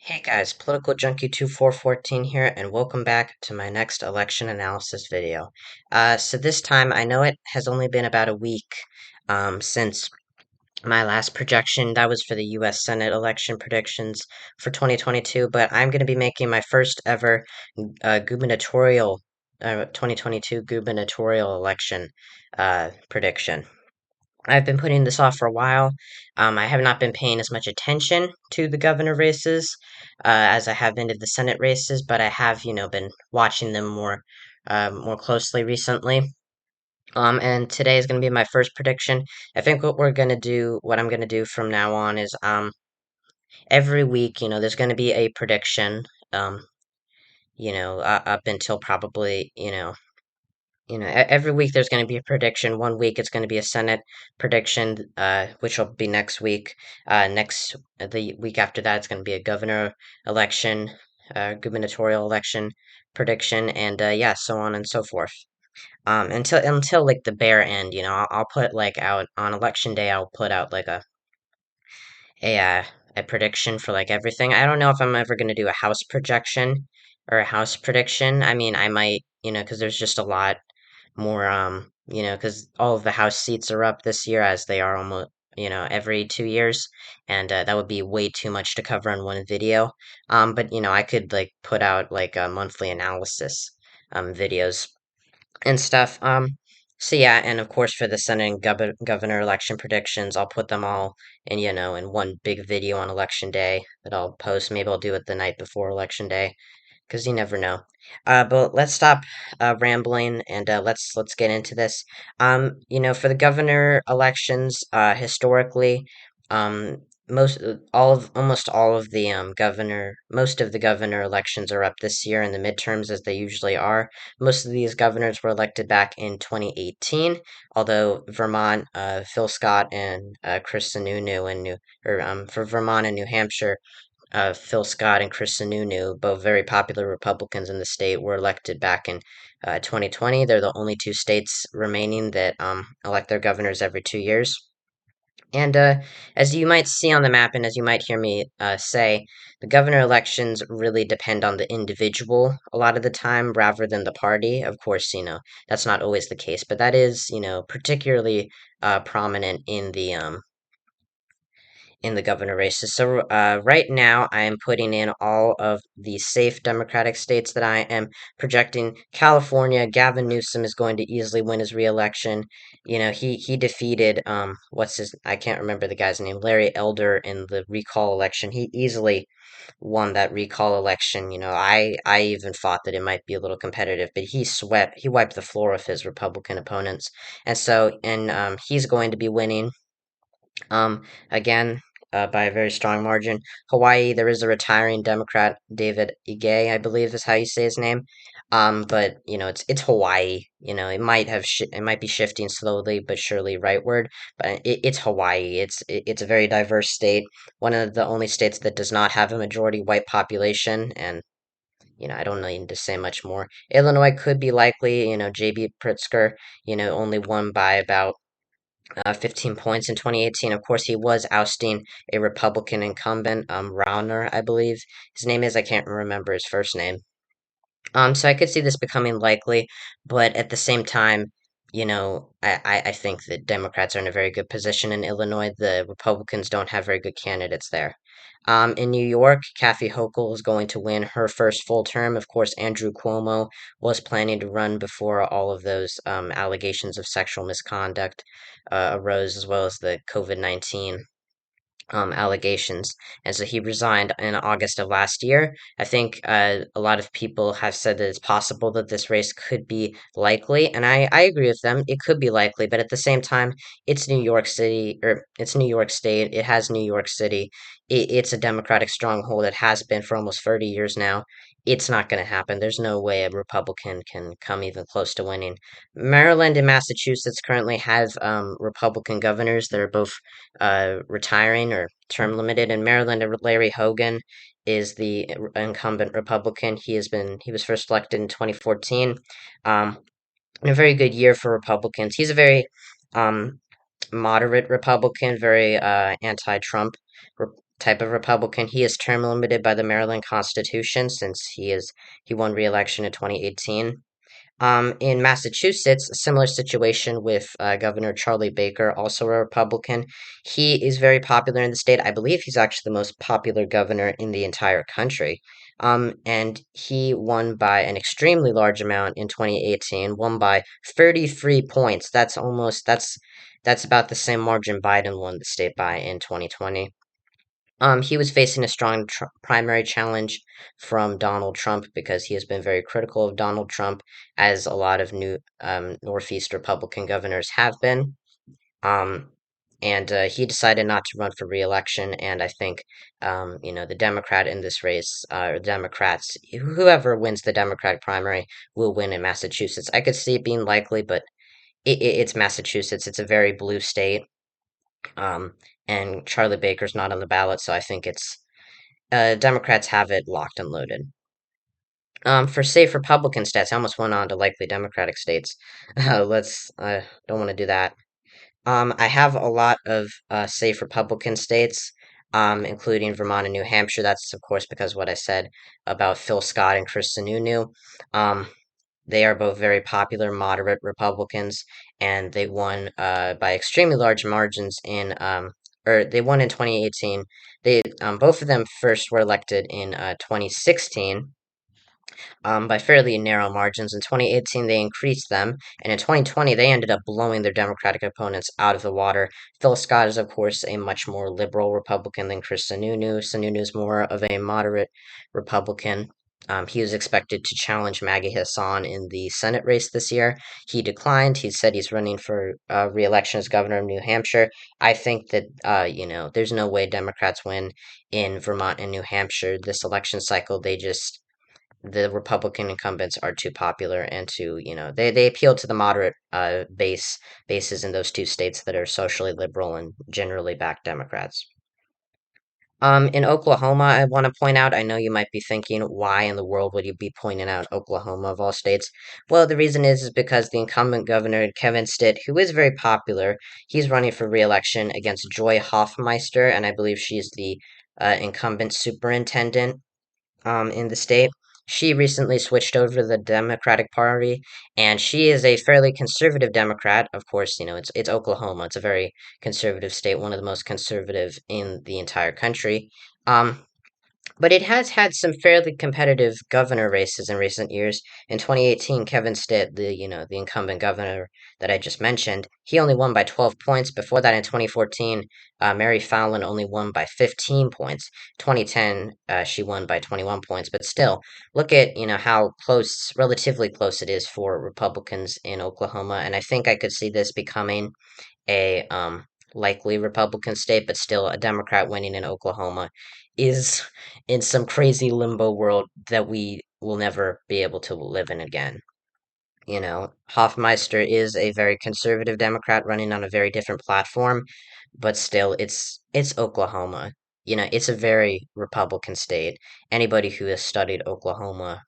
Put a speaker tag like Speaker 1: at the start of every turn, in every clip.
Speaker 1: Hey guys, Political Junkie 2414 here, and welcome back to my next election analysis video. So this time, I know it has only been about a week since my last projection. That was for the U.S. Senate election predictions for 2022, but I'm going to be making my first ever 2022 gubernatorial election prediction. I've been putting this off for a while. I have not been paying as much attention to the governor races as I have been to the Senate races, but I have, been watching them more closely recently. And today is going to be my first prediction. I think what I'm gonna do from now on is, every week, there's going to be a prediction. Up until probably, every week there's going to be a prediction. One week it's going to be a Senate prediction, which will be next week. The week after that, it's going to be a governor election, gubernatorial election prediction, and yeah, so on and so forth. Until like the bare end, I'll put like out on election day. I'll put out like a uh, a prediction for like everything. I don't know if I'm ever going to do a house projection or a house prediction. I mean, I might, because there's just a lot more, because all of the house seats are up this year as they are almost, every 2 years, and that would be way too much to cover in one video. But I could like put out like a monthly analysis videos and stuff. So yeah, and of course for the Senate and governor election predictions, I'll put them all in one big video on election day that I'll post. Maybe I'll do it the night before election day, because you never know. But let's stop rambling and let's get into this. For the governor elections, historically, um, almost all of the most of the governor elections are up this year in the midterms, as they usually are. Most of these governors were elected back in 2018, although Vermont, Phil Scott and Chris Sununu for Vermont and New Hampshire, Phil Scott and Chris Sununu, both very popular Republicans in the state, were elected back in 2020. They're the only two states remaining that elect their governors every 2 years. And as you might see on the map, and as you might hear me say, the governor elections really depend on the individual a lot of the time rather than the party. Of course, that's not always the case, but that is, particularly prominent in the governor races. So right now, I am putting in all of the safe Democratic states that I am projecting. California, Gavin Newsom is going to easily win his reelection. He defeated I can't remember the guy's name, Larry Elder, in the recall election. He easily won that recall election. I even thought that it might be a little competitive, but he wiped the floor of his Republican opponents, and he's going to be winning. Again, by a very strong margin. Hawaii, there is a retiring Democrat, David Ige, I believe is how you say his name. But it's Hawaii. It might be shifting slowly but surely rightward, but it's Hawaii. It's a very diverse state. One of the only states that does not have a majority white population, and I don't need to say much more. Illinois could be likely. J.B. Pritzker, only won by about 15 points in 2018. Of course, he was ousting a Republican incumbent, Rauner, I believe his name is. I can't remember his first name. So I could see this becoming likely, but at the same time, I think that Democrats are in a very good position in Illinois. The Republicans don't have very good candidates there. In New York, Kathy Hochul is going to win her first full term. Of course, Andrew Cuomo was planning to run before all of those allegations of sexual misconduct arose, as well as the COVID-19 allegations. And so he resigned in August of last year. I think a lot of people have said that it's possible that this race could be likely, and I agree with them. It could be likely, but at the same time, it's New York City, or it's New York State. It has New York City. It's a Democratic stronghold. It has been for almost 30 years now. It's not going to happen. There's no way a Republican can come even close to winning. Maryland and Massachusetts currently have Republican governors that are both retiring or term limited. In Maryland, Larry Hogan is the incumbent Republican. He was first elected in 2014. Um, a very good year for Republicans. He's a very um, moderate Republican, very anti-Trump. type of Republican. He is term limited by the Maryland Constitution since he won re-election in 2018. In Massachusetts, a similar situation with Governor Charlie Baker, also a Republican. He is very popular in the state. I believe he's actually the most popular governor in the entire country. And he won by an extremely large amount in 2018, won by 33 points. That's about the same margin Biden won the state by in 2020. He was facing a strong primary challenge from Donald Trump because he has been very critical of Donald Trump, as a lot of new Northeast Republican governors have been. Um, and he decided not to run for re-election. And I think, the Democrat in this race, or Democrats, whoever wins the Democratic primary, will win in Massachusetts. I could see it being likely, but it's Massachusetts. It's a very blue state. Um, and Charlie Baker's not on the ballot, so I think it's Democrats have it locked and loaded. For safe Republican states, I almost went on to likely Democratic states. Let's don't want to do that. I have a lot of safe Republican states, including Vermont and New Hampshire. That's of course because of what I said about Phil Scott and Chris Sununu. Um, they are both very popular moderate Republicans, and they won by extremely large margins or they won in 2018. They both of them first were elected in 2016 by fairly narrow margins. In 2018, they increased them, and in 2020, they ended up blowing their Democratic opponents out of the water. Phil Scott is, of course, a much more liberal Republican than Chris Sununu. Sununu is more of a moderate Republican. He was expected to challenge Maggie Hassan in the Senate race this year. He declined. He said he's running for re-election as governor of New Hampshire. I think that there's no way Democrats win in Vermont and New Hampshire this election cycle. The Republican incumbents are too popular and they appeal to the moderate bases in those two states that are socially liberal and generally back Democrats. In Oklahoma, I want to point out, I know you might be thinking, why in the world would you be pointing out Oklahoma of all states? Well, the reason is because the incumbent governor, Kevin Stitt, who is very popular, he's running for re-election against Joy Hoffmeister, and I believe she's the incumbent superintendent in the state. She recently switched over to the Democratic Party, and she is a fairly conservative Democrat. Of course, it's Oklahoma. It's a very conservative state, one of the most conservative in the entire country. Um, but it has had some fairly competitive governor races in recent years. In 2018, Kevin Stitt, the incumbent governor that I just mentioned, he only won by 12 points. Before that, in 2014, Mary Fallin only won by 15 points. 2010, she won by 21 points. But still, look at how close, relatively close it is for Republicans in Oklahoma. And I think I could see this becoming a likely Republican state, but still a Democrat winning in Oklahoma is in some crazy limbo world that we will never be able to live in again. Hoffmeister is a very conservative Democrat running on a very different platform, but still, it's Oklahoma. It's a very Republican state. Anybody who has studied Oklahoma,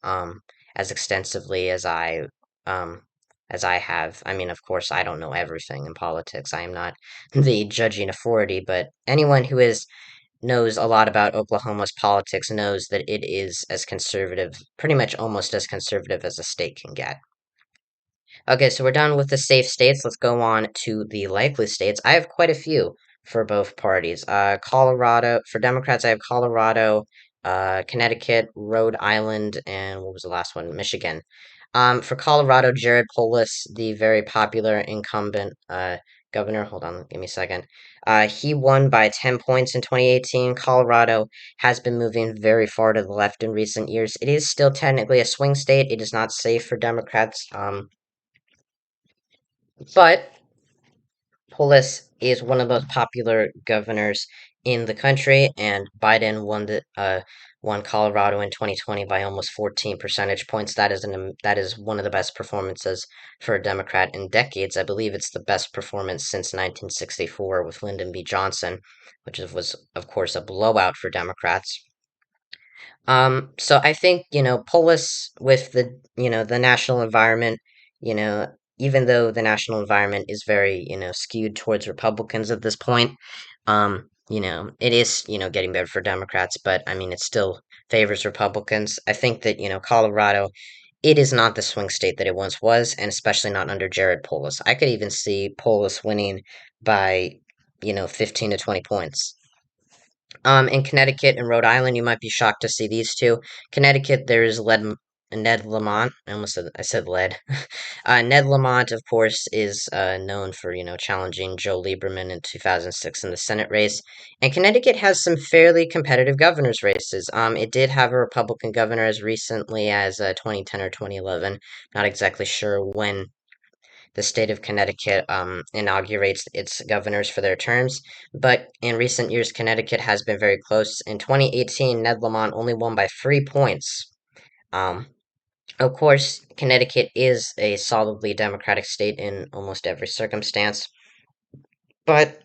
Speaker 1: as extensively um, as I have, I mean, of course, I don't know everything in politics. I am not the judging authority, but anyone who knows a lot about Oklahoma's politics knows that it is as conservative, pretty much almost as conservative as a state can get. Okay, so we're done with the safe states. Let's go on to the likely states. I have quite a few for both parties. Colorado, for Democrats, I have Colorado, Connecticut, Rhode Island, and what was the last one? Michigan. For Colorado, Jared Polis, the very popular incumbent governor, hold on, give me a second. He won by 10 points in 2018. Colorado has been moving very far to the left in recent years. It is still technically a swing state. It is not safe for Democrats. But Polis is one of the most popular governors in the country, and Biden won Colorado in 2020 by almost 14 percentage points. That is one of the best performances for a Democrat in decades. I believe it's the best performance since 1964 with Lyndon B. Johnson, which was of course a blowout for Democrats. So I think, Polis with the national environment, you know, even though the national environment is very, skewed towards Republicans at this point, it is, getting better for Democrats, but I mean, it still favors Republicans. I think that, Colorado, it is not the swing state that it once was, and especially not under Jared Polis. I could even see Polis winning by, 15 to 20 points. In Connecticut and Rhode Island, you might be shocked to see these two. Connecticut, there's Ned Lamont. I said Led. Ned Lamont, of course, is known for challenging Joe Lieberman in 2006 in the Senate race. And Connecticut has some fairly competitive governors' races. It did have a Republican governor as recently as 2010 or 2011. Not exactly sure when the state of Connecticut inaugurates its governors for their terms. But in recent years, Connecticut has been very close. In 2018, Ned Lamont only won by 3 points. Um, of course, Connecticut is a solidly Democratic state in almost every circumstance, but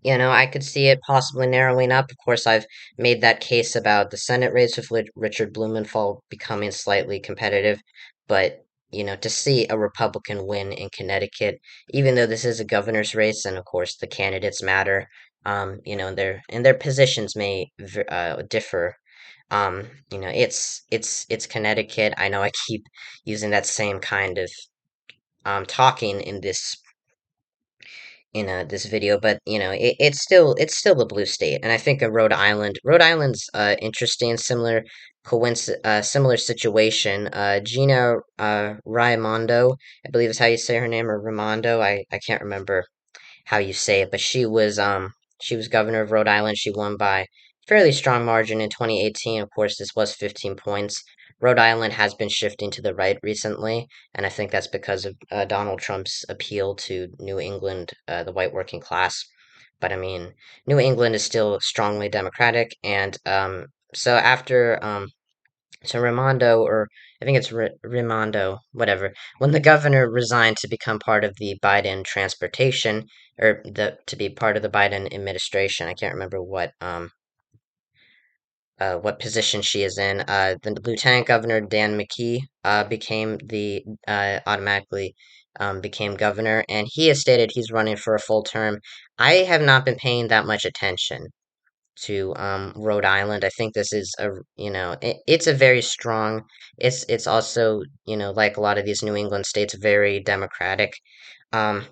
Speaker 1: I could see it possibly narrowing up. Of course, I've made that case about the Senate race with Richard Blumenthal becoming slightly competitive, but to see a Republican win in Connecticut, even though this is a governor's race, and of course the candidates matter, their positions may differ. It's Connecticut. I know I keep using that same kind of talking in this video, but it's still the blue state, and I think of Rhode Island's interesting, similar situation. Gina Raimondo, I believe is how you say her name, or Raimondo. I can't remember how you say it, but she was governor of Rhode Island. She won by fairly strong margin in 2018. Of course, this was 15 points. Rhode Island has been shifting to the right recently, and I think that's because of Donald Trump's appeal to New England, the white working class. But I mean, New England is still strongly Democratic, and so Raimondo, or I think it's Raimondo, whatever. When the governor resigned to become part of the Biden transportation, or to be part of the Biden administration, I can't remember what position she is in. The Lieutenant Governor Dan McKee automatically became governor, and he has stated he's running for a full term. I have not been paying that much attention to Rhode Island. I think this is it's a very strong. It's also like a lot of these New England states, very democratic. Um,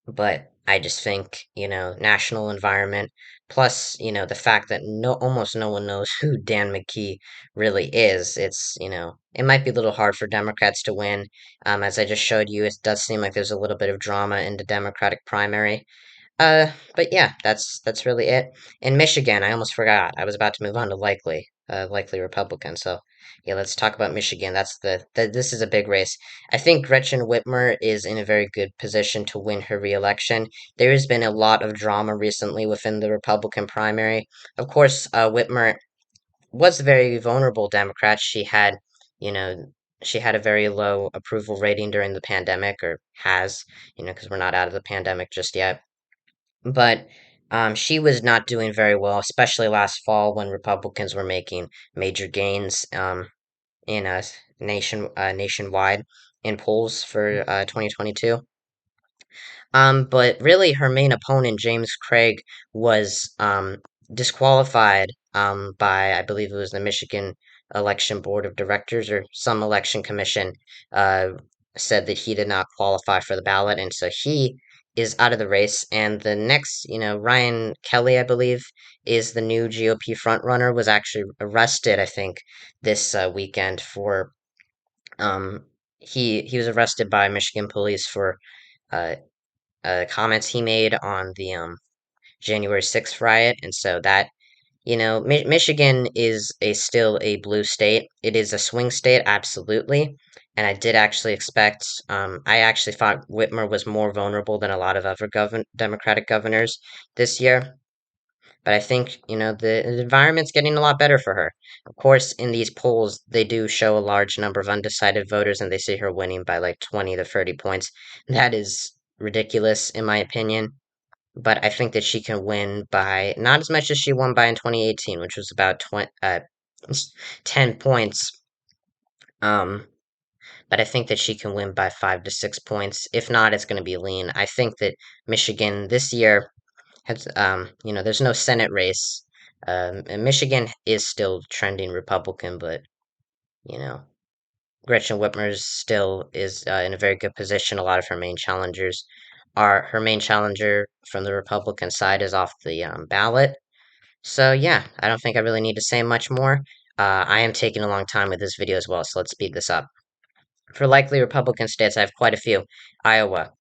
Speaker 1: but I just think national environment plus the fact that almost no one knows who Dan McKee really is. It might be a little hard for Democrats to win. As I just showed you, it does seem like there's a little bit of drama in the Democratic primary. But yeah, that's really it. In Michigan, I almost forgot. I was about to move on to likely Republican. So yeah, let's talk about Michigan. This is a big race. I think Gretchen Whitmer is in a very good position to win her reelection. There has been a lot of drama recently within the Republican primary. Of course, Whitmer was a very vulnerable Democrat. You know, she had a very low approval rating during the pandemic, or has, because we're not out of the pandemic just yet. But she was not doing very well, especially last fall when Republicans were making major gains in nationwide in polls for 2022. But really, her main opponent, James Craig, was disqualified by, I believe it was the Michigan Election Board of Directors or some election commission, uh, said that he did not qualify for the ballot, and so he is out of the race. And the next, Ryan Kelly, I believe, is the new GOP frontrunner, was actually arrested, I think, this weekend for he was arrested by Michigan police for uh, comments he made on the January 6th riot, and so that Michigan is still a blue state. It is a swing state, absolutely, and I did actually expect. I actually thought Whitmer was more vulnerable than a lot of other Democratic governors this year. But I think, the environment's getting a lot better for her. Of course, in these polls, they do show a large number of undecided voters, and they see her winning by like 20 to 30 points. That is ridiculous, in my opinion. But I think that she can win by not as much as she won by in 2018, which was about 10 points. Um, but I think that she can win by 5 to 6 points. If not, it's going to be Lien. I think that Michigan this year there's no Senate race. And Michigan is still trending Republican, but you know, Gretchen Whitmer's still is in a very good position. A lot of her main challengers are her main challenger from the Republican side is off the ballot. So yeah, I don't think I really need to say much more. I am taking a long time with this video as well, so let's speed this up. For likely Republican states, I have quite a few: Iowa,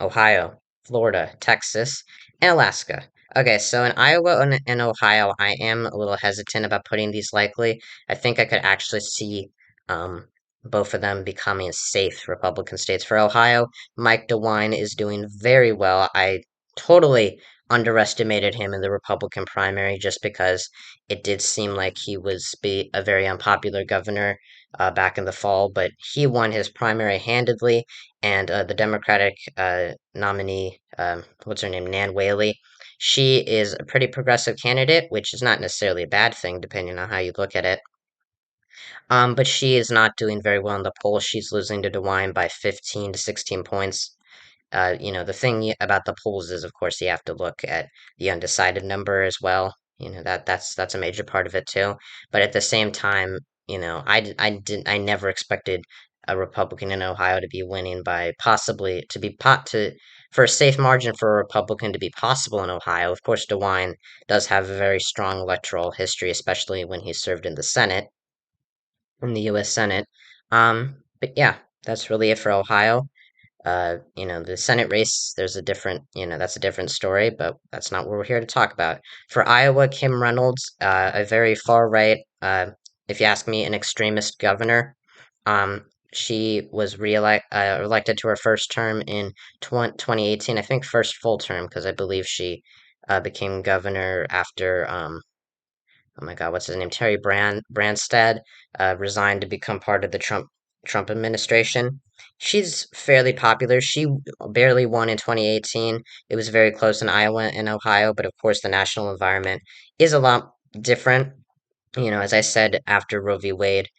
Speaker 1: Ohio, Florida, Texas, and Alaska. Okay, so in Iowa and Ohio, I am a little hesitant about putting these likely. I think I could actually see um, both of them becoming safe Republican states. For Ohio, Mike DeWine is doing very well. I totally underestimated him in the Republican primary just because it did seem like he was be a very unpopular governor back in the fall, but he won his primary handedly, and the Democratic nominee, what's her name, Nan Whaley, she is a pretty progressive candidate, which is not necessarily a bad thing, depending on how you look at it. But she is not doing very well in the polls. She's losing to DeWine by 15 to 16 points. The thing about the polls is, of course, you have to look at the undecided number as well. That's a major part of it too. But at the same time, I never expected a Republican in Ohio to be winning by possibly to be pot to for a safe margin for a Republican to be possible in Ohio. Of course, DeWine does have a very strong electoral history, especially when he served in the Senate, in the U.S. Senate. But yeah, that's really it for Ohio. The Senate race, there's a different, that's a different story, but that's not what we're here to talk about. For Iowa, Kim Reynolds, a very far right, if you ask me, an extremist governor. She was elected to her first term in 2018, I think first full term, because I believe she became governor after oh my God, what's his name? Terry Branstad resigned to become part of the Trump administration. She's fairly popular. She barely won in 2018. It was very close in Iowa and Ohio, but of course the national environment is a lot different. As I said after Roe v. Wade,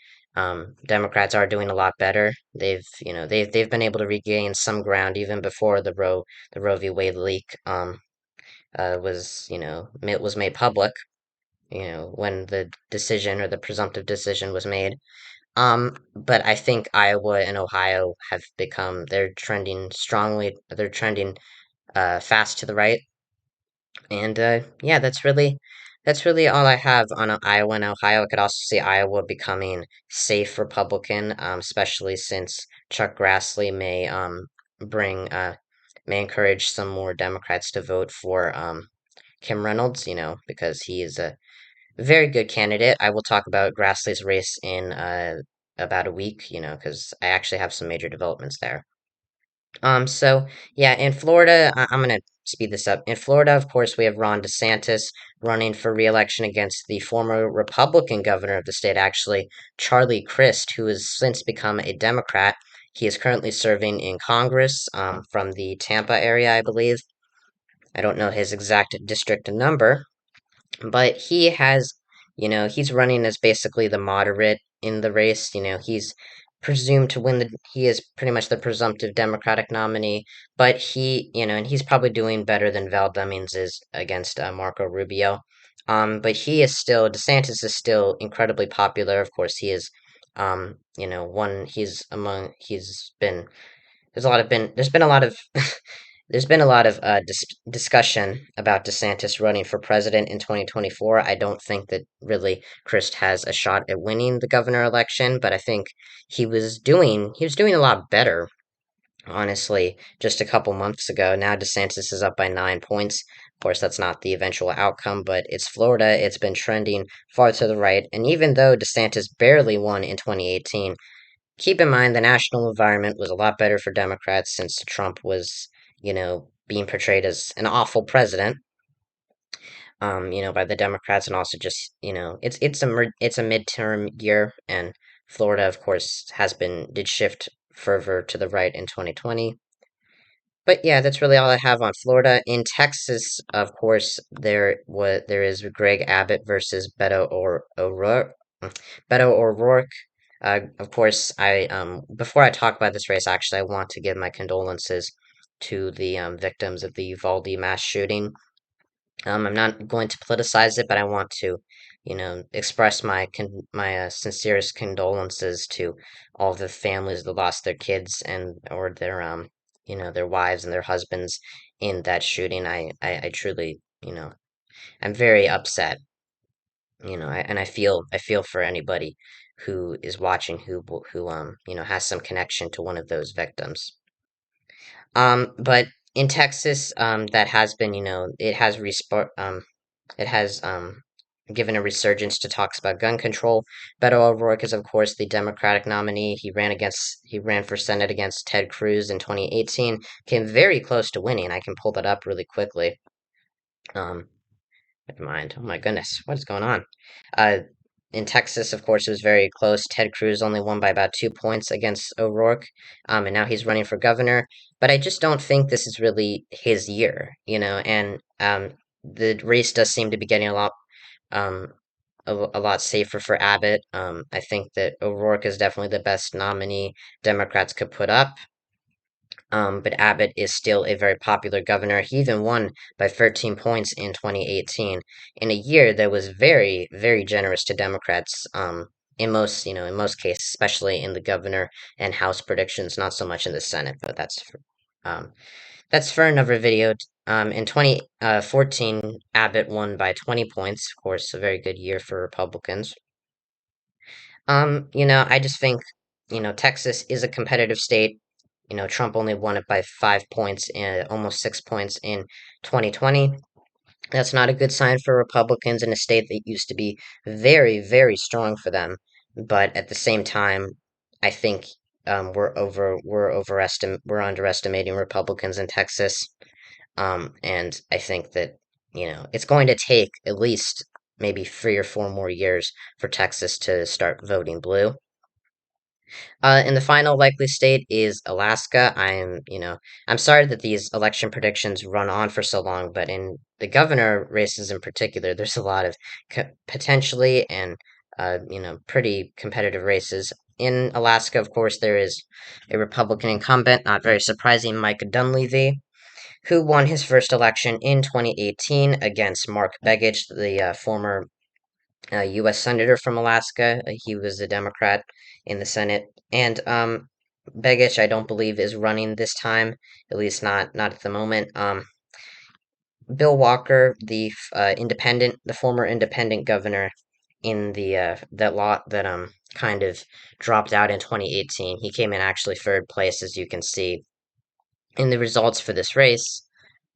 Speaker 1: Democrats are doing a lot better. They've been able to regain some ground even before the Roe v. Wade leak was made public, when the decision or the presumptive decision was made. But I think Iowa and Ohio have they're trending strongly, they're trending fast to the right. And yeah, that's really all I have on Iowa and Ohio. I could also see Iowa becoming safe Republican, especially since Chuck Grassley bring may encourage some more Democrats to vote for Kim Reynolds, because he is a very good candidate. I will talk about Grassley's race in about a week, because I actually have some major developments there. So yeah, in Florida, I'm gonna speed this up. In Florida, of course, we have Ron DeSantis running for re-election against the former Republican governor of the state, actually, Charlie Crist, who has since become a Democrat. He is currently serving in Congress from the Tampa area, I believe. I don't know his exact district number, but he's running as basically the moderate in the race. He's presumed to win he is pretty much the presumptive Democratic nominee, but and he's probably doing better than Val Demings is against Marco Rubio. But DeSantis is still incredibly popular. Of course, he is, he's been, there's been a lot of there's been a lot of discussion about DeSantis running for president in 2024. I don't think that really Christ has a shot at winning the governor election, but I think he was doing a lot better, honestly, just a couple months ago. Now DeSantis is up by 9 points. Of course, that's not the eventual outcome, but it's Florida. It's been trending far to the right, and even though DeSantis barely won in 2018, keep in mind the national environment was a lot better for Democrats since Trump was, being portrayed as an awful president, by the Democrats, and also just, it's a midterm year, and Florida, of course, did shift further to the right in 2020. But yeah, that's really all I have on Florida. In Texas, of course, there is Greg Abbott versus Beto O'Rourke. Of course, I before I talk about this race, actually, I want to give my condolences to the victims of the Uvalde mass shooting. I'm not going to politicize it, but I want to, express my sincerest condolences to all the families that lost their kids and or their their wives and their husbands in that shooting. I truly, I'm very upset, and I feel for anybody who is watching who has some connection to one of those victims. But in Texas, that has been, it has given a resurgence to talks about gun control. Beto O'Rourke is, of course, the Democratic nominee. He ran for Senate against Ted Cruz in 2018. Came very close to winning. I can pull that up really quickly. Um, Never mind. Oh my goodness, what is going on? Uh, in Texas, of course, it was very close. Ted Cruz only won by about 2 points against O'Rourke, and now he's running for governor. But I just don't think this is really his year, And the race does seem to be getting um, a lot safer for Abbott. I think that O'Rourke is definitely the best nominee Democrats could put up. But Abbott is still a very popular governor. He even won by 13 points in 2018, in a year that was very, very generous to Democrats. In most cases, especially in the governor and House predictions, not so much in the Senate, but that's for another video. In 2014, Abbott won by 20 points. Of course, a very good year for Republicans. I just think, Texas is a competitive state. Trump only won it by 5 points, almost 6 points in 2020. That's not a good sign for Republicans in a state that used to be very, very strong for them. But at the same time, I think we're underestimating Republicans in Texas. And I think that it's going to take at least maybe 3 or 4 more years for Texas to start voting blue. And the final likely state is Alaska. I'm sorry that these election predictions run on for so long, but in the governor races in particular, there's a lot of potentially and pretty competitive races. In Alaska, of course, there is a Republican incumbent, not very surprising, Mike Dunleavy, who won his first election in 2018 against Mark Begich, the former U.S. Senator from Alaska. He was a Democrat in the Senate. And Begich, I don't believe, is running this time, at least not at the moment. Bill Walker, the former independent governor in that law that kind of dropped out in 2018. He came in actually third place, as you can see in the results for this race.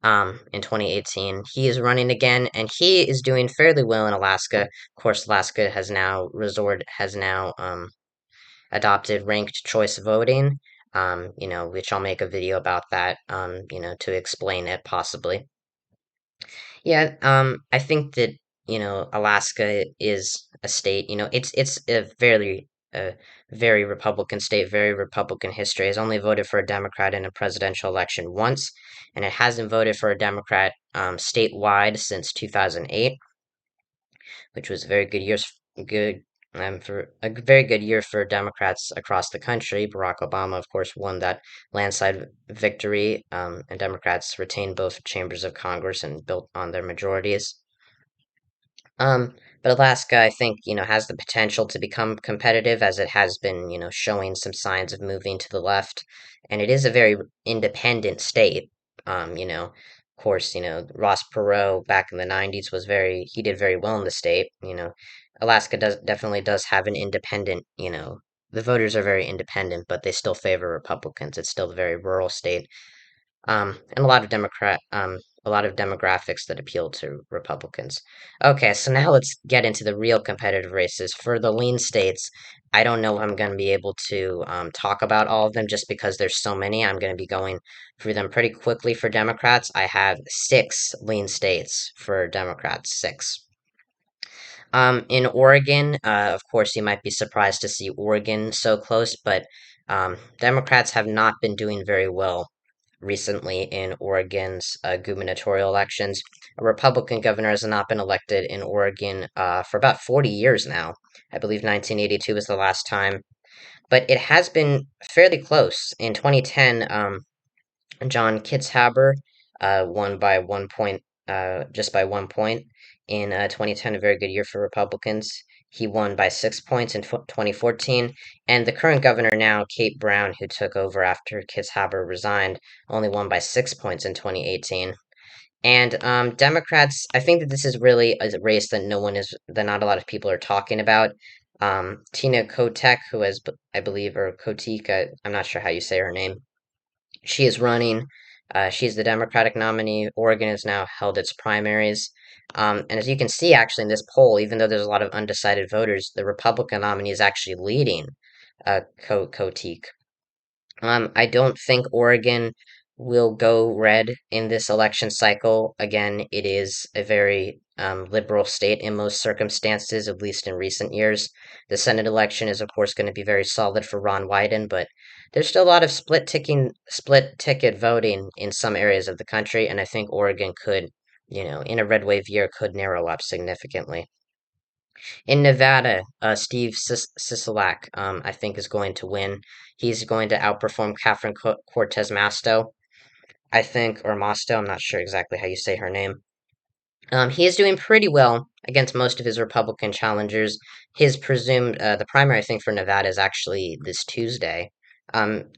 Speaker 1: In 2018, he is running again, and he is doing fairly well in Alaska. Of course, Alaska has now adopted ranked choice voting. Which I'll make a video about that. To explain it possibly. Yeah, I think that, Alaska is a state, it's a very Republican state, very Republican history. It's only voted for a Democrat in a presidential election once, and it hasn't voted for a Democrat statewide since 2008, which was a very very good year for Democrats across the country. Barack Obama, of course, won that landslide victory, and Democrats retained both chambers of Congress and built on their majorities. Um, but Alaska, I think, has the potential to become competitive as it has been, showing some signs of moving to the left, and it is a very independent state. Of course, Ross Perot back in the 90s he did very well in the state. Alaska definitely does have an independent, the voters are very independent, but they still favor Republicans. It's still a very rural state, and a lot of demographics that appeal to Republicans. Okay, so now let's get into the real competitive races. For the lean states, I don't know if I'm going to be able to talk about all of them just because there's so many. I'm going to be going through them pretty quickly for Democrats. I have 6 lean states for Democrats, 6. In Oregon, of course, you might be surprised to see Oregon so close, but Democrats have not been doing very well recently in Oregon's gubernatorial elections. A Republican governor has not been elected in Oregon for about 40 years now. I believe 1982 was the last time, but it has been fairly close. In 2010, John Kitzhaber won by just by 1 point. In 2010, a very good year for Republicans. He won by 6 points in 2014. And the current governor now, Kate Brown, who took over after Kitzhaber resigned, only won by 6 points in 2018. And Democrats, I think that this is really a race that that not a lot of people are talking about. Tina Kotek, who has, I believe, or Kotik, I'm not sure how you say her name. She is running. She's the Democratic nominee. Oregon has now held its primaries. And as you can see, actually, in this poll, even though there's a lot of undecided voters, the Republican nominee is actually leading Kotik. I don't think Oregon will go red in this election cycle. Again, it is a very liberal state in most circumstances, at least in recent years. The Senate election is, of course, going to be very solid for Ron Wyden, but there's still a lot of split ticket voting in some areas of the country, and I think Oregon could, in a red wave year, could narrow up significantly. In Nevada, Steve Sisolak, I think, is going to win. He's going to outperform Catherine Cortez Masto, I think, or Masto. I'm not sure exactly how you say her name. He is doing pretty well against most of his Republican challengers. The primary, I think, for Nevada is actually this Tuesday.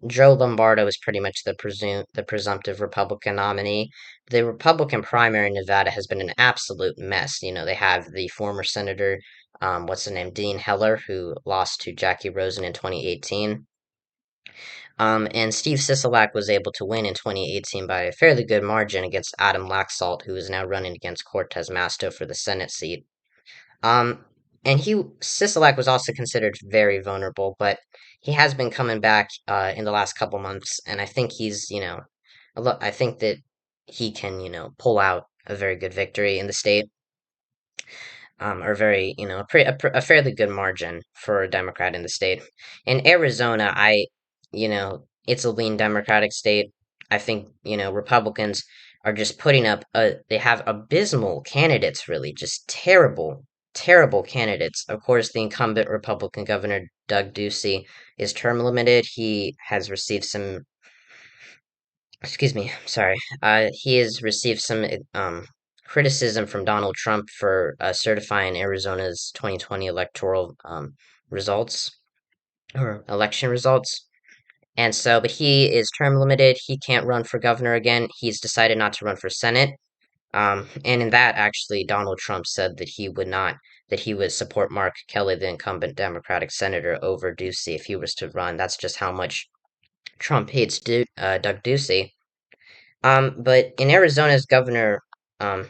Speaker 1: Joe Lombardo is pretty much the presumptive Republican nominee. The Republican primary in Nevada has been an absolute mess. They have the former Senator, what's the name, Dean Heller, who lost to Jackie Rosen in 2018. And Steve Sisolak was able to win in 2018 by a fairly good margin against Adam Laxalt, who is now running against Cortez Masto for the Senate seat. Um, and Sisolak was also considered very vulnerable, but he has been coming back in the last couple months, and I think I think that he can, pull out a very good victory in the state, or very, a fairly good margin for a Democrat in the state. In Arizona, it's a lean Democratic state. I think, Republicans are just putting up, they have abysmal candidates, really, just terrible, terrible candidates. Of course, the incumbent Republican governor, Doug Ducey, is term limited. He has received some, excuse me, sorry, he has received some, criticism from Donald Trump for certifying Arizona's 2020 electoral results or election results. And so, but he is term limited. He can't run for governor again. He's decided not to run for Senate. And in that, actually, Donald Trump said that he would support Mark Kelly, the incumbent Democratic senator, over Ducey if he was to run. That's just how much Trump hates Doug Ducey. But in Arizona's governor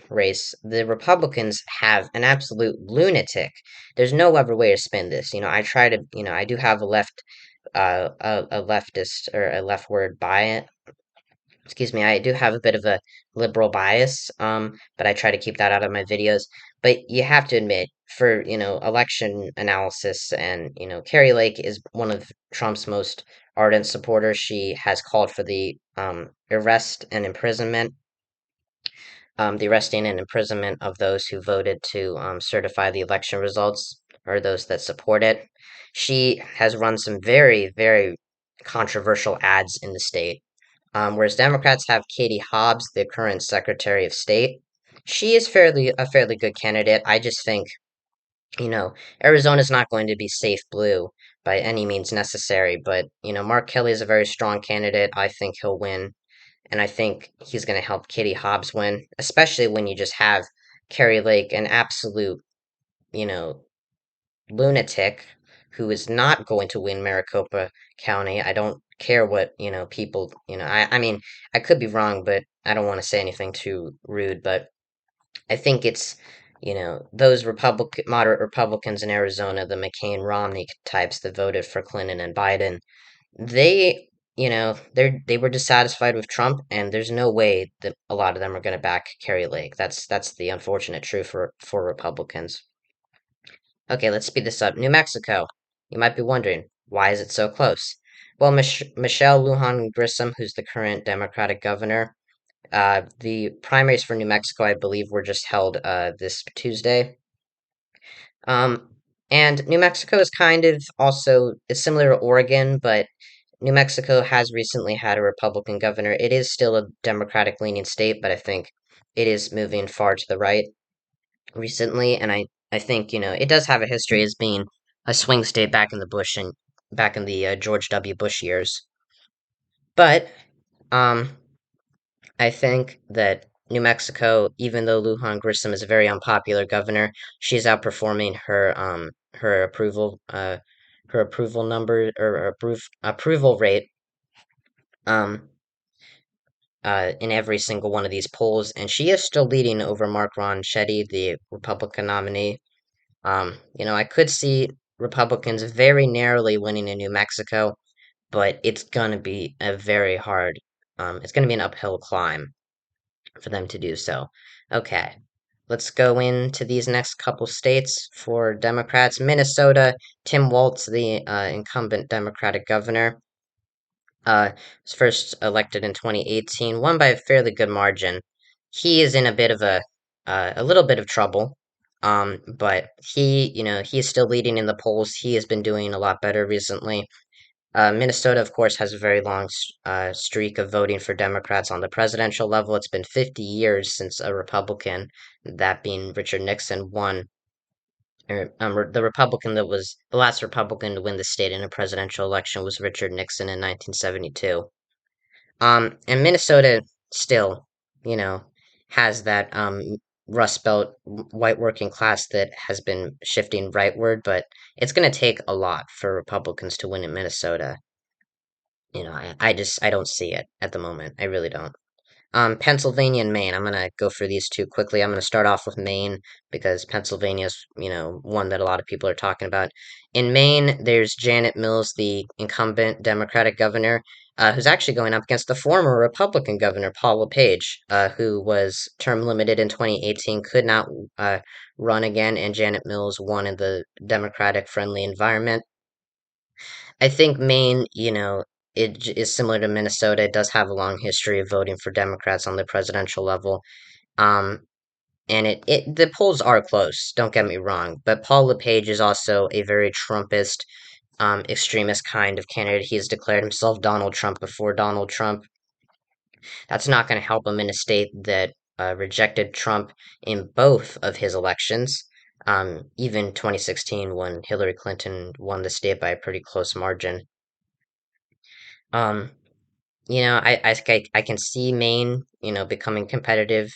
Speaker 1: race, the Republicans have an absolute lunatic. There's no other way to spin this. I do have a leftist or a leftward bias. Excuse me, I do have a bit of a liberal bias, but I try to keep that out of my videos. But you have to admit, for election analysis, and Carrie Lake is one of Trump's most ardent supporters. She has called for the arresting and imprisonment of those who voted to certify the election results, or those that support it. She has run some very, very controversial ads in the state. Whereas Democrats have Katie Hobbs, the current Secretary of State. She is a fairly good candidate. I just think, you know, Arizona's not going to be safe blue by any means necessary, but Mark Kelly is a very strong candidate. I think he'll win, and I think he's going to help Katie Hobbs win, especially when you just have Carrie Lake, an absolute, you know, lunatic who is not going to win Maricopa County. I don't care what, people, I mean, I could be wrong, but I don't want to say anything too rude, but I think it's, those moderate Republicans in Arizona, the McCain Romney types that voted for Clinton and Biden, they, they were dissatisfied with Trump, and there's no way that a lot of them are going to back Carrie Lake. That's the unfortunate truth for Republicans. Okay, let's speed this up. New Mexico. You might be wondering, why is it so close? Well, Michelle Lujan Grissom, who's the current Democratic governor, the primaries for New Mexico, I believe, were just held this Tuesday. Um, and New Mexico is kind of also, it's similar to Oregon, but New Mexico has recently had a Republican governor. It is still a Democratic leaning state, but I think it is moving far to the right recently, and I think it does have a history as being a swing state back in the George W. Bush years. But um, I think that New Mexico, even though Lujan Grisham is a very unpopular governor, she's outperforming her approval number or approval rate um in every single one of these polls, and she is still leading over Mark Ronchetti, the Republican nominee. I could see Republicans very narrowly winning in New Mexico, but it's gonna be a very hard, it's gonna be an uphill climb for them to do so. Okay, let's go into these next couple states for Democrats. Minnesota, Tim Walz, the incumbent Democratic governor, was first elected in 2018, won by a fairly good margin. He is in a little bit of trouble, but he is still leading in the polls. He has been doing a lot better recently. Minnesota, of course, has a very long streak of voting for Democrats on the presidential level. It's been 50 years since a Republican, that being Richard Nixon, won. The Republican that was the last Republican to win the state in a presidential election was Richard Nixon in 1972. And Minnesota still, you know, has that Rust Belt white working class that has been shifting rightward, but it's going to take a lot for Republicans to win in Minnesota. I don't see it at the moment. I really don't. Pennsylvania and Maine. I'm gonna go through these two quickly. I'm gonna start off with Maine because Pennsylvania is, one that a lot of people are talking about. In Maine, there's Janet Mills, the incumbent Democratic governor, who's actually going up against the former Republican governor, Paul LePage, who was term limited in 2018, could not run again, and Janet Mills won in the Democratic-friendly environment. I think Maine, is similar to Minnesota. It does have a long history of voting for Democrats on the presidential level. Um, and the polls are close, don't get me wrong, but Paul LePage is also a very Trumpist, extremist kind of candidate. He has declared himself Donald Trump before Donald Trump. That's not going to help him in a state that rejected Trump in both of his elections. Even 2016, when Hillary Clinton won the state by a pretty close margin. Um, I can see Maine, becoming competitive,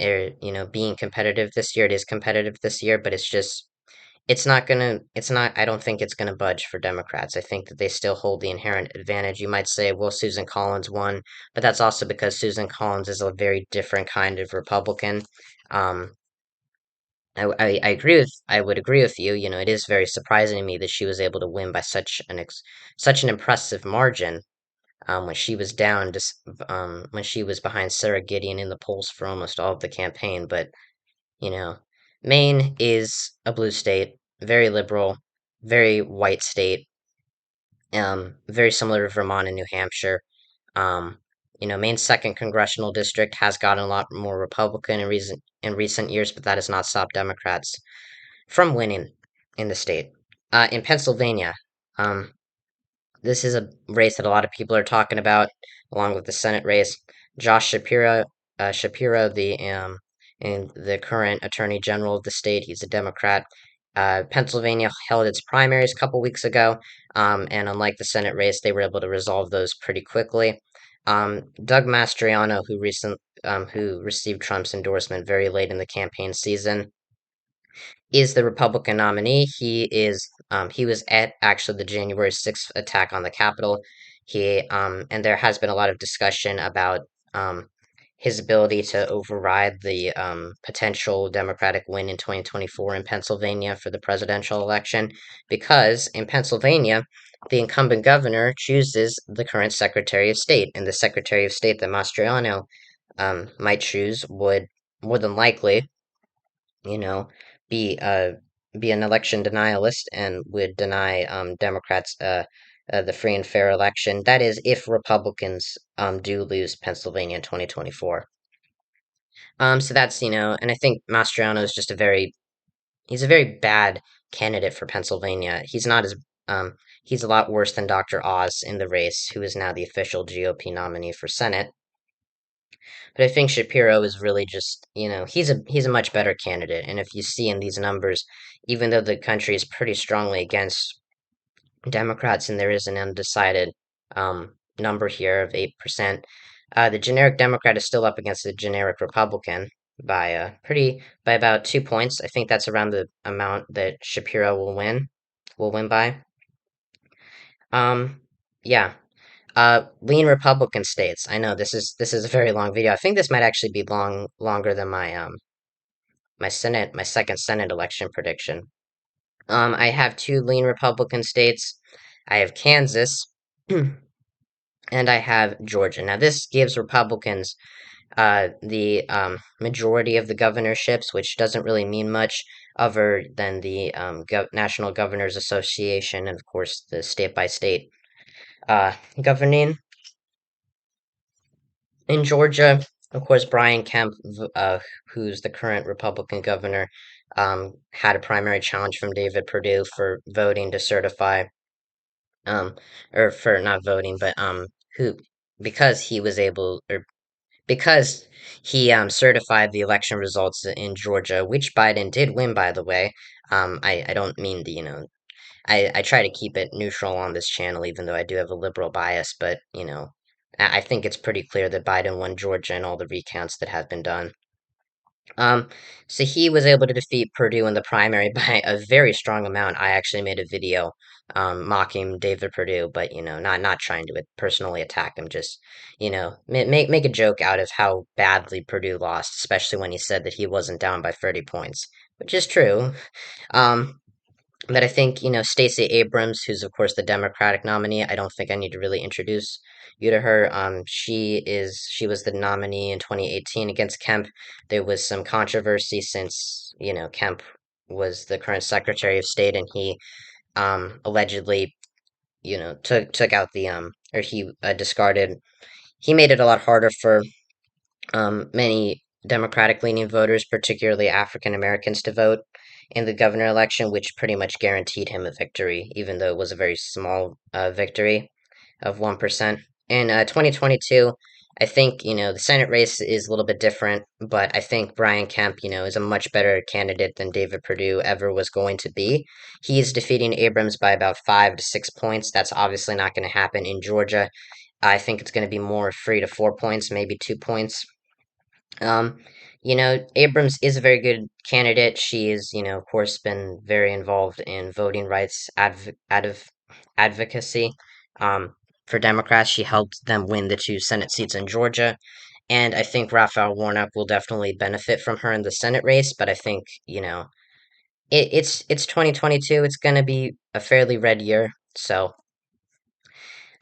Speaker 1: or being competitive this year. It is competitive this year, but it's not. I don't think it's gonna budge for Democrats. I think that they still hold the inherent advantage. You might say, well, Susan Collins won, but that's also because Susan Collins is a very different kind of Republican. Um, I would agree with you. It is very surprising to me that she was able to win by such an impressive margin, when she was down, just when she was behind Sarah Gideon in the polls for almost all of the campaign. But you know, Maine is a blue state, very liberal, very white state, very similar to Vermont and New Hampshire. Um, Maine's second congressional district has gotten a lot more Republican in recent years, but that has not stopped Democrats from winning in the state. In Pennsylvania, um, this is a race that a lot of people are talking about, along with the Senate race. Josh Shapiro, the current Attorney General of the state, he's a Democrat. Pennsylvania held its primaries a couple weeks ago, and unlike the Senate race, they were able to resolve those pretty quickly. Doug Mastriano, who received Trump's endorsement very late in the campaign season, is the Republican nominee. He was at actually the January 6th attack on the Capitol. And there has been a lot of discussion about um, his ability to override the potential Democratic win in 2024 in Pennsylvania for the presidential election, because in Pennsylvania, the incumbent governor chooses the current Secretary of State, and the Secretary of State that Mastriano might choose would more than likely, you know, be uh be an election denialist and would deny Democrats the free and fair election. That is, if Republicans do lose Pennsylvania in 2024. So that's and I think Mastriano is just he's a very bad candidate for Pennsylvania. He's a lot worse than Dr. Oz in the race, who is now the official GOP nominee for Senate. But I think Shapiro is really just, he's a much better candidate. And if you see in these numbers, even though the country is pretty strongly against Democrats and there is an undecided number here of 8%, the generic Democrat is still up against the generic Republican by by about 2 points. I think that's around the amount that Shapiro will win by. Um, yeah. Lean Republican states. I know this is a very long video. I think this might actually be longer than my second Senate election prediction. I have two lean Republican states. I have Kansas, and I have Georgia. Now this gives Republicans the majority of the governorships, which doesn't really mean much other than the National Governors Association and of course the state by state governing. In Georgia, of course, Brian Kemp, who's the current Republican governor, had a primary challenge from David Perdue for voting to certify, um, or for not voting, but who because he was able, or because he certified the election results in Georgia, which Biden did win, by the way. I don't mean to, I try to keep it neutral on this channel, even though I do have a liberal bias, but, I think it's pretty clear that Biden won Georgia and all the recounts that have been done. Um, so he was able to defeat Purdue in the primary by a very strong amount. I actually made a video mocking David Perdue, but not trying to personally attack him. Just make a joke out of how badly Purdue lost, especially when he said that he wasn't down by 30 points, which is true. Um, but I think, Stacey Abrams, who's of course the Democratic nominee, I don't think I need to really introduce you to her. She was the nominee in 2018 against Kemp. There was some controversy since, Kemp was the current Secretary of State and he allegedly, took out the or he discarded. He made it a lot harder for many Democratic leaning voters, particularly African Americans, to vote in the governor election, which pretty much guaranteed him a victory, even though it was a very small victory of 1%. In 2022, I think, the Senate race is a little bit different, but I think Brian Kemp, is a much better candidate than David Perdue ever was going to be. He's defeating Abrams by about 5 to 6 points. That's obviously not going to happen in Georgia. I think it's going to be more 3 to 4 points, maybe 2 points. Um, Abrams is a very good candidate. She is, of course, been very involved in voting rights advocacy. Um, for Democrats, she helped them win the two Senate seats in Georgia, and I think Raphael Warnock will definitely benefit from her in the Senate race. But I think, it's 2022. It's going to be a fairly red year, so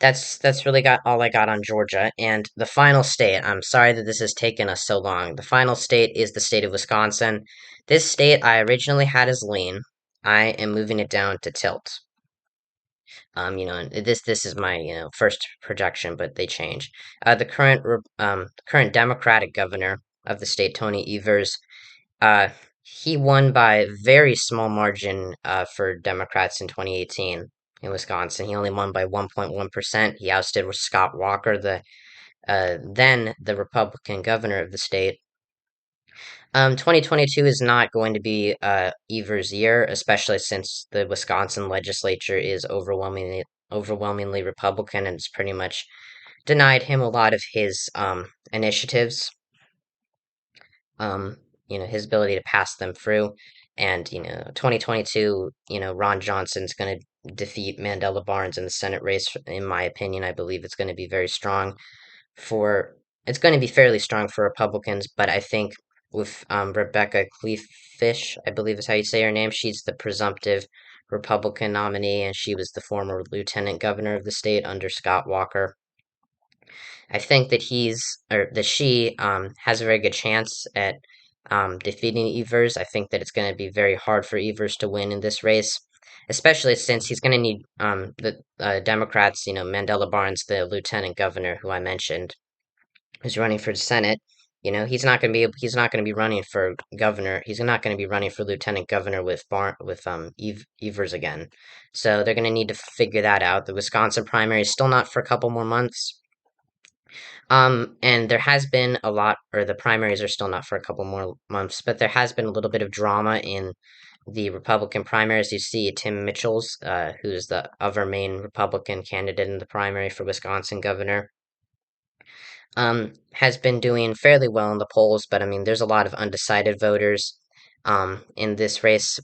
Speaker 1: that's really got all I got on Georgia. And the final state, I'm sorry that this has taken us so long. The final state is the state of Wisconsin. This state I originally had as Lien. I am moving it down to tilt. And this is my first projection, but they change. The current Democratic governor of the state, Tony Evers, uh, he won by a very small margin for Democrats in 2018 in Wisconsin. He only won by 1.1%. He ousted Scott Walker, then the Republican governor of the state. 2022 is not going to be Evers' year, especially since the Wisconsin legislature is overwhelmingly Republican and it's pretty much denied him a lot of his initiatives, um, his ability to pass them through. And, 2022, Ron Johnson's going to defeat Mandela Barnes in the Senate race. In my opinion, I believe it's going to be very strong for, it's going to be fairly strong for Republicans, but I think with Rebecca Kleefisch, I believe is how you say her name, she's the presumptive Republican nominee, and she was the former lieutenant governor of the state under Scott Walker. I think that she has a very good chance at defeating Evers. I think that it's going to be very hard for Evers to win in this race, especially since he's going to need the Democrats, Mandela Barnes, the lieutenant governor who I mentioned, who's running for the Senate. He's not going to be running for governor. He's not going to be running for lieutenant governor with Evers again. So they're going to need to figure that out. The Wisconsin primary is still not for a couple more months. And there has been a lot, or the primaries are still not for a couple more months, but there has been a little bit of drama in the Republican primaries. You see Tim Mitchell's, who's the other main Republican candidate in the primary for Wisconsin governor, has been doing fairly well in the polls, but I mean, there's a lot of undecided voters, in this race,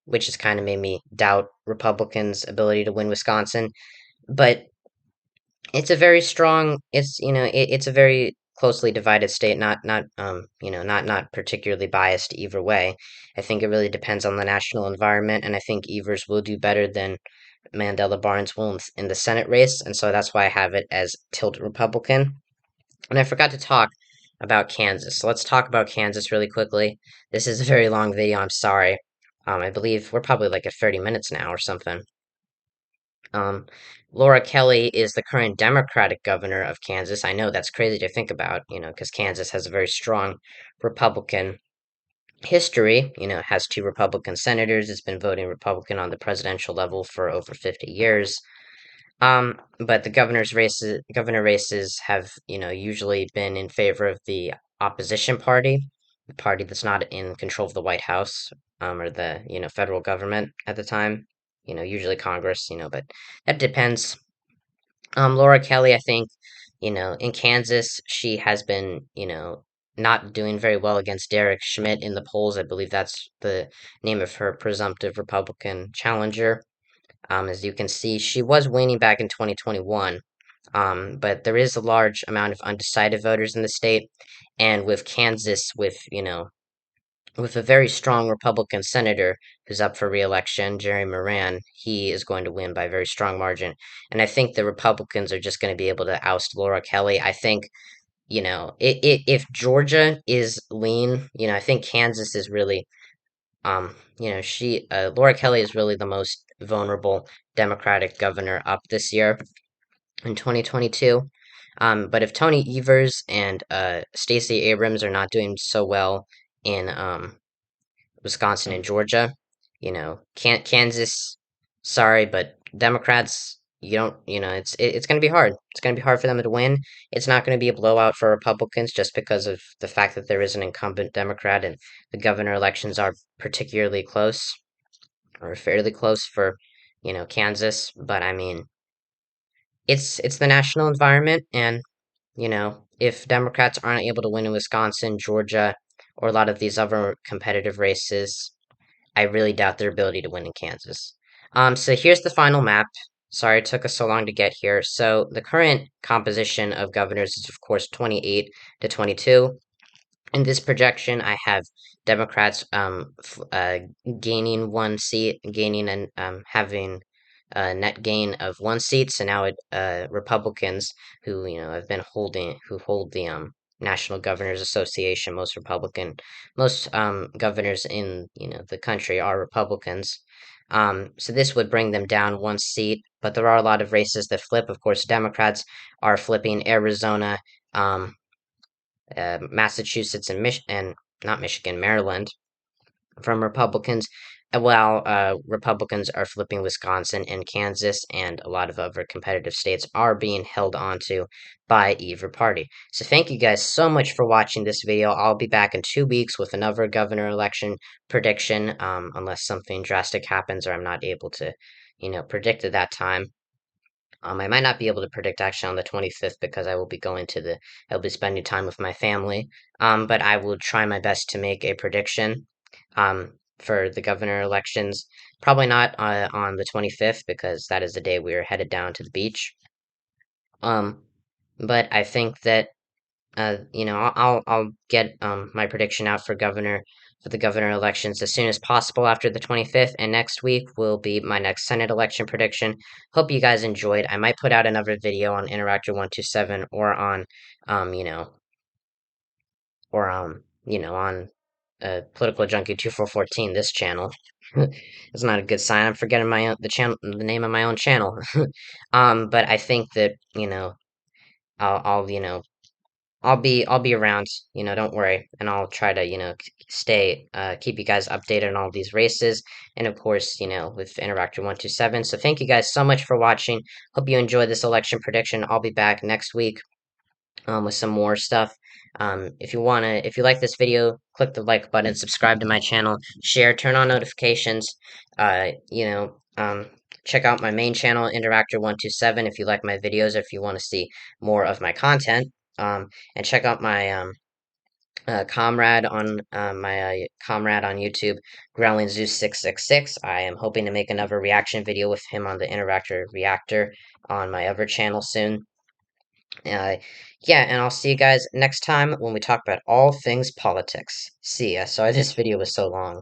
Speaker 1: which has kind of made me doubt Republicans' ability to win Wisconsin. But it's a very strong. It's a very closely divided state. Not particularly biased either way. I think it really depends on the national environment, and I think Evers will do better than Mandela Barnes will in the Senate race, and so that's why I have it as tilt Republican. And I forgot to talk about Kansas. So let's talk about Kansas really quickly. This is a very long video. I'm sorry. I believe we're probably like at 30 minutes now or something. Um, Laura Kelly is the current Democratic governor of Kansas. I know that's crazy to think about, because Kansas has a very strong Republican history. Has two Republican senators. It's been voting Republican on the presidential level for over 50 years. But the governor races have, usually been in favor of the opposition party, the party that's not in control of the White House, or the, federal government at the time. Usually Congress, but that depends. Laura Kelly, I think, in Kansas, she has been, not doing very well against Derek Schmidt in the polls. I believe that's the name of her presumptive Republican challenger. As you can see, she was winning back in 2021, but there is a large amount of undecided voters in the state, and with Kansas, with a very strong Republican senator who's up for re-election, Jerry Moran, he is going to win by a very strong margin, and I think the Republicans are just going to be able to oust Laura Kelly. I think, if Georgia is lean, I think Kansas is really Laura Kelly is really the most vulnerable Democratic governor up this year in 2022. But if Tony Evers and Stacey Abrams are not doing so well in Wisconsin and Georgia, Kansas, sorry, but Democrats, you don't, it's going to be hard. It's going to be hard for them to win. It's not going to be a blowout for Republicans just because of the fact that there is an incumbent Democrat and the governor elections are particularly close or fairly close for, Kansas. But I mean, it's the national environment, and if Democrats aren't able to win in Wisconsin, Georgia, or a lot of these other competitive races, I really doubt their ability to win in Kansas. So here's the final map. Sorry it took us so long to get here. So the current composition of governors is, of course, 28 to 22. In this projection, I have Democrats gaining one seat, gaining and having a net gain of one seat. So now Republicans who have been who hold the National Governors Association, most governors in the country are Republicans. So this would bring them down one seat, but there are a lot of races that flip. Of course, Democrats are flipping Arizona. Massachusetts and not Michigan, Maryland from Republicans, while Republicans are flipping Wisconsin and Kansas, and a lot of other competitive states are being held onto by either party. So thank you guys so much for watching this video. I'll be back in 2 weeks with another governor election prediction, unless something drastic happens or I'm not able to, predict at that time. I might not be able to predict actually on the 25th because I'll be spending time with my family. But I will try my best to make a prediction, for the governor elections. Probably not on the 25th because that is the day we're headed down to the beach. Um, but I think that I'll get my prediction out for the governor elections as soon as possible after the 25th, and next week will be my next Senate election prediction. Hope you guys enjoyed. I might put out another video on Interactor 127 or on um you know on Political Junkie 2414, this channel. It's not a good sign. I'm forgetting the name of my own channel. But I think that I'll I'll be around, don't worry, and I'll try to, stay keep you guys updated on all these races, and of course, with Interactor 127. So thank you guys so much for watching. Hope you enjoyed this election prediction. I'll be back next week with some more stuff. If you like this video, click the like button, subscribe to my channel, share, turn on notifications. Check out my main channel, Interactor127, if you like my videos, or if you want to see more of my content. And check out my comrade on YouTube, Growling Zeus 666. I am hoping to make another reaction video with him on the Interactor Reactor on my other channel soon. Uh, yeah, and I'll see you guys next time when we talk about all things politics. See ya. Sorry this video was so long.